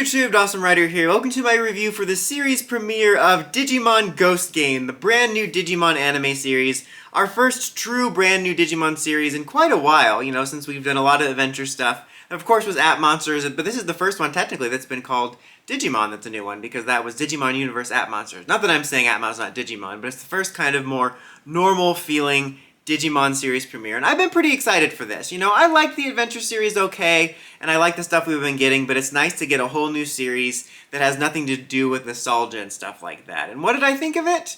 YouTube, Dawson Ryder here. Welcome to my review for the series premiere of Digimon Ghost Game, the brand new Digimon anime series. Our first true brand new Digimon series in quite a while, since we've done a lot of adventure stuff. And of course was App Monsters, but this is the first one technically that's been called Digimon that's a new one, because that was Digimon Universe App Monsters. Not that I'm saying App Monsters not Digimon, but it's the first kind of more normal feeling Digimon series premiere, and I've been pretty excited for this. I like the adventure series okay, and I like the stuff we've been getting, but it's nice to get a whole new series that has nothing to do with nostalgia and stuff like that. And what did I think of it?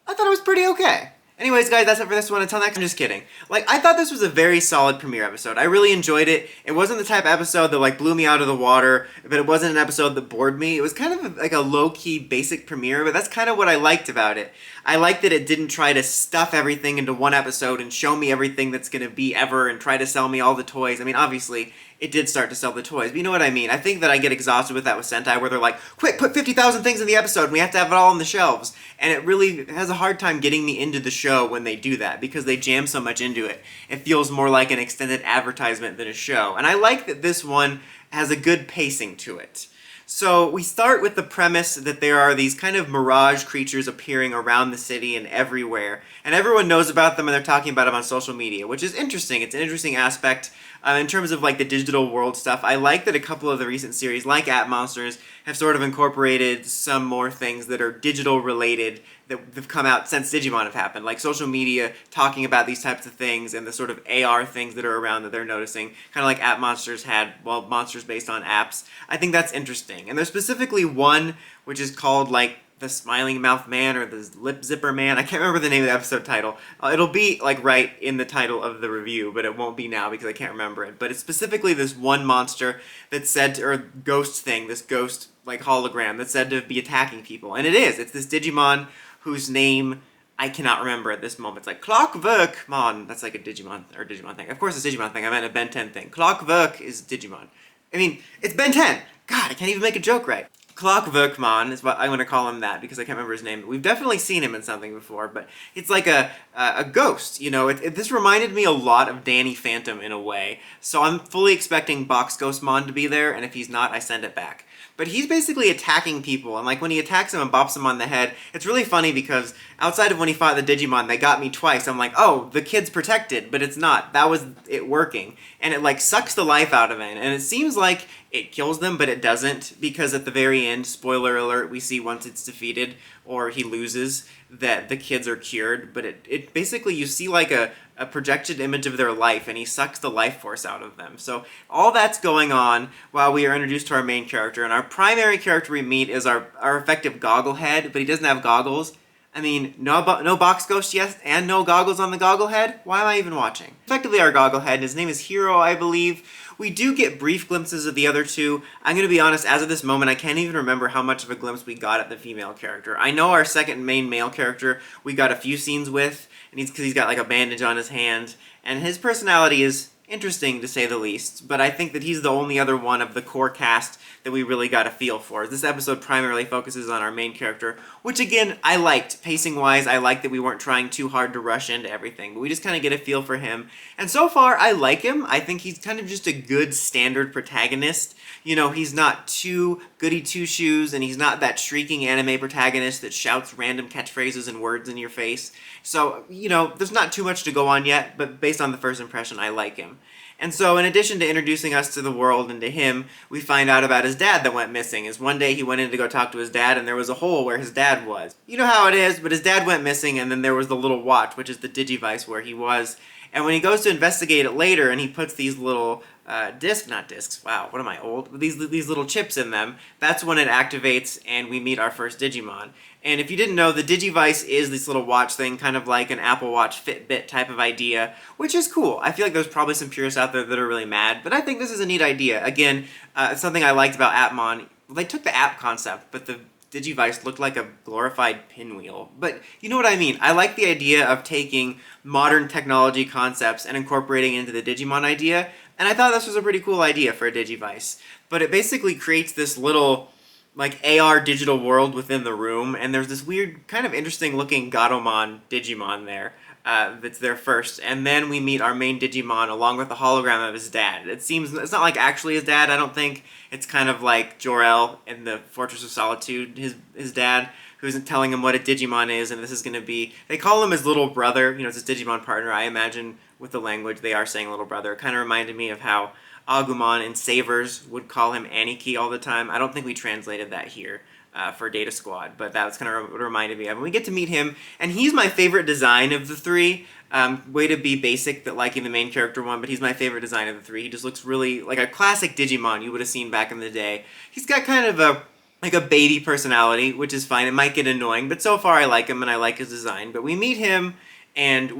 I thought it was pretty okay. Anyways, guys, that's it for this one. Until next time, I'm just kidding. I thought this was a very solid premiere episode. I really enjoyed it. It wasn't the type of episode that, blew me out of the water, but it wasn't an episode that bored me. It was kind of like a low-key, basic premiere, but that's kind of what I liked about it. I liked that it didn't try to stuff everything into one episode and show me everything that's going to be ever and try to sell me all the toys. I mean, obviously, it did start to sell the toys, but you know what I mean. I think that I get exhausted with that with Sentai, where they're like, quick, put 50,000 things in the episode, and we have to have it all on the shelves. And it really has a hard time getting me into the show when they do that, because they jam so much into it. It feels more like an extended advertisement than a show. And I like that this one has a good pacing to it. So we start with the premise that there are these kind of mirage creatures appearing around the city and everywhere, and everyone knows about them and they're talking about them on social media, which is interesting. It's an interesting aspect in terms of the digital world stuff. I like that a couple of the recent series, like App Monsters, have sort of incorporated some more things that are digital related that have come out since Digimon have happened, like social media talking about these types of things and the sort of AR things that are around that they're noticing, kind of like App Monsters had, monsters based on apps. I think that's interesting. And there's specifically one which is called the Smiling Mouth Man or the Lip Zipper Man. I can't remember the name of the episode title. It'll be right in the title of the review, but it won't be now because I can't remember it. But it's specifically this one monster that's said to, or ghost thing, this ghost hologram that's said to be attacking people. And it is. It's this Digimon whose name I cannot remember at this moment. It's Clockworkmon. That's a Digimon thing. Of course it's a Digimon thing. I meant a Ben 10 thing. Clockwork is Digimon. I mean, it's Ben 10. God, I can't even make a joke right. Clockworkmon is what I'm going to call him that because I can't remember his name. We've definitely seen him in something before, but it's like a ghost, This reminded me a lot of Danny Phantom in a way, so I'm fully expecting Box Ghostmon to be there, and if he's not, I send it back. But he's basically attacking people, and when he attacks him and bops him on the head, it's really funny because outside of when he fought the Digimon, they got me twice. I'm like, oh, the kid's protected, but it's not. That was it working. And it sucks the life out of him, and it seems like it kills them, but it doesn't, because at the very end, spoiler alert, we see once it's defeated, or he loses, that the kids are cured, but it basically, you see a projected image of their life, and he sucks the life force out of them. So all that's going on while we are introduced to our main character, and our primary character we meet is our effective gogglehead, but he doesn't have goggles. I mean, no box ghost, yes, and no goggles on the gogglehead? Why am I even watching? Effectively our gogglehead, his name is Hero, I believe. We do get brief glimpses of the other two. I'm going to be honest, as of this moment, I can't even remember how much of a glimpse we got at the female character. I know our second main male character we got a few scenes with, and because he's got a bandage on his hand, and his personality is interesting to say the least, but I think that he's the only other one of the core cast that we really got a feel for. This episode primarily focuses on our main character, which again, I liked. Pacing-wise, I liked that we weren't trying too hard to rush into everything, but we just kind of get a feel for him. And so far, I like him. I think he's kind of just a good standard protagonist. He's not too goody two-shoes, and he's not that shrieking anime protagonist that shouts random catchphrases and words in your face. So, there's not too much to go on yet, but based on the first impression, I like him. And so, in addition to introducing us to the world and to him, we find out about his dad that went missing. Is one day he went in to go talk to his dad, and there was a hole where his dad was. You know how it is, but his dad went missing, and then there was the little watch, which is the Digivice where he was. And when he goes to investigate it later, and he puts these little wow, what am I, old? These little chips in them, that's when it activates, and we meet our first Digimon. And if you didn't know, the Digivice is this little watch thing, kind of like an Apple Watch Fitbit type of idea, which is cool. I feel like there's probably some purists out there that are really mad, but I think this is a neat idea. Again, something I liked about Appmon, they took the app concept, but the Digivice looked like a glorified pinwheel. But you know what I mean. I like the idea of taking modern technology concepts and incorporating it into the Digimon idea, and I thought this was a pretty cool idea for a Digivice. But it basically creates this little like AR digital world within the room, and there's this weird, kind of interesting looking Gatomon Digimon there. That's there first, and then we meet our main Digimon along with the hologram of his dad. It seems it's not like actually his dad. I don't think it's kind of like Jor-El in the Fortress of Solitude, his dad, who's telling him what a Digimon is, and this is going to be. They call him his little brother. You know, it's his Digimon partner. I imagine with the language they are saying little brother. It kind of reminded me of how Agumon and Savers would call him Aniki all the time. I don't think we translated that here for Data Squad, but that was kind of what it reminded me of. And we get to meet him, and he's my favorite design of the three. Way to be basic, that liking the main character one, but he's my favorite design of the three. He just looks really like a classic Digimon you would have seen back in the day. He's got kind of a baby personality, which is fine. It might get annoying, but so far I like him and I like his design. But we meet him, and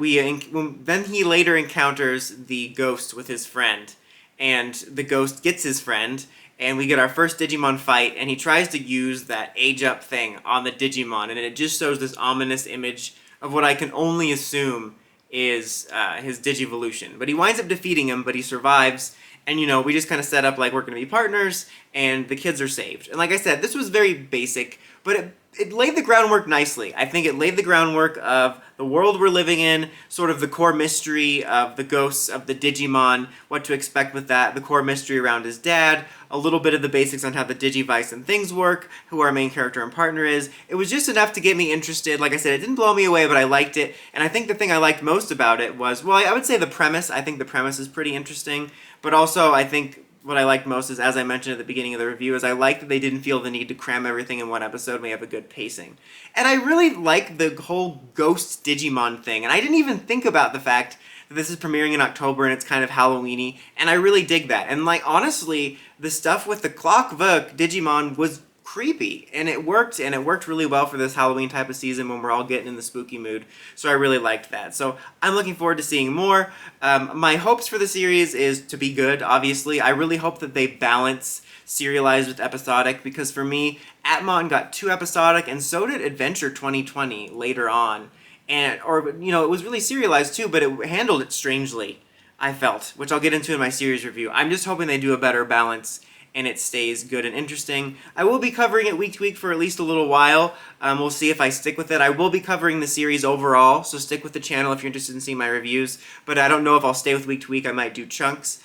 then he later encounters the ghost with his friend, and the ghost gets his friend, and we get our first Digimon fight, and he tries to use that age up thing on the Digimon, and it just shows this ominous image of what I can only assume is his Digivolution. But he winds up defeating him, but he survives, and you know, we just kind of set up like we're going to be partners, and the kids are saved. And like I said, this was very basic, but it laid the groundwork nicely. I think it laid the groundwork of the world we're living in, sort of the core mystery of the ghosts of the Digimon, what to expect with that, the core mystery around his dad, a little bit of the basics on how the Digivice and things work, who our main character and partner is. It was just enough to get me interested. Like I said, it didn't blow me away, but I liked it. And I think the thing I liked most about it was, well, I would say the premise. I think the premise is pretty interesting, but also I think what I liked most is, as I mentioned at the beginning of the review, is I like that they didn't feel the need to cram everything in one episode and we have a good pacing. And I really like the whole Ghost Digimon thing, and I didn't even think about the fact that this is premiering in October and it's kind of Halloween-y, and I really dig that. And like, honestly, the stuff with the Clockwork Digimon was creepy, and it worked really well for this Halloween type of season when we're all getting in the spooky mood, so I really liked that. So I'm looking forward to seeing more. My hopes for the series is to be good, obviously. I really hope that they balance serialized with episodic, because for me, Atmon got too episodic, and so did Adventure 2020 later on. And, or, you know, it was really serialized too, but it handled it strangely, I felt, which I'll get into in my series review. I'm just hoping they do a better balance and it stays good and interesting. I will be covering it week to week for at least a little while. We'll see if I stick with it. I will be covering the series overall, so stick with the channel if you're interested in seeing my reviews, but I don't know if I'll stay with week to week. I might do chunks.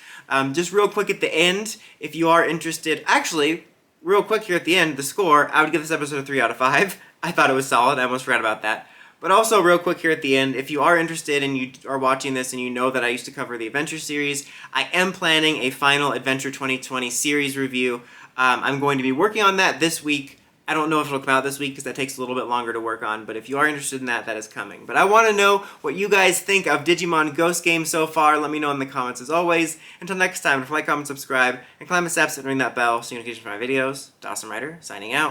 Just real quick at the end, if you are interested, actually, real quick here at the end, the score, I would give this episode a 3 out of 5. I thought it was solid. I almost forgot about that. But also, real quick here at the end, if you are interested and you are watching this and you know that I used to cover the Adventure series, I am planning a final Adventure 2020 series review. I'm going to be working on that this week. I don't know if it'll come out this week because that takes a little bit longer to work on, but if you are interested in that, that is coming. But I want to know what you guys think of Digimon Ghost Game so far. Let me know in the comments as always. Until next time, don't forget, like, comment, subscribe, and climb the steps and ring that bell so you get notifications for my videos. Dawson Ryder, signing out.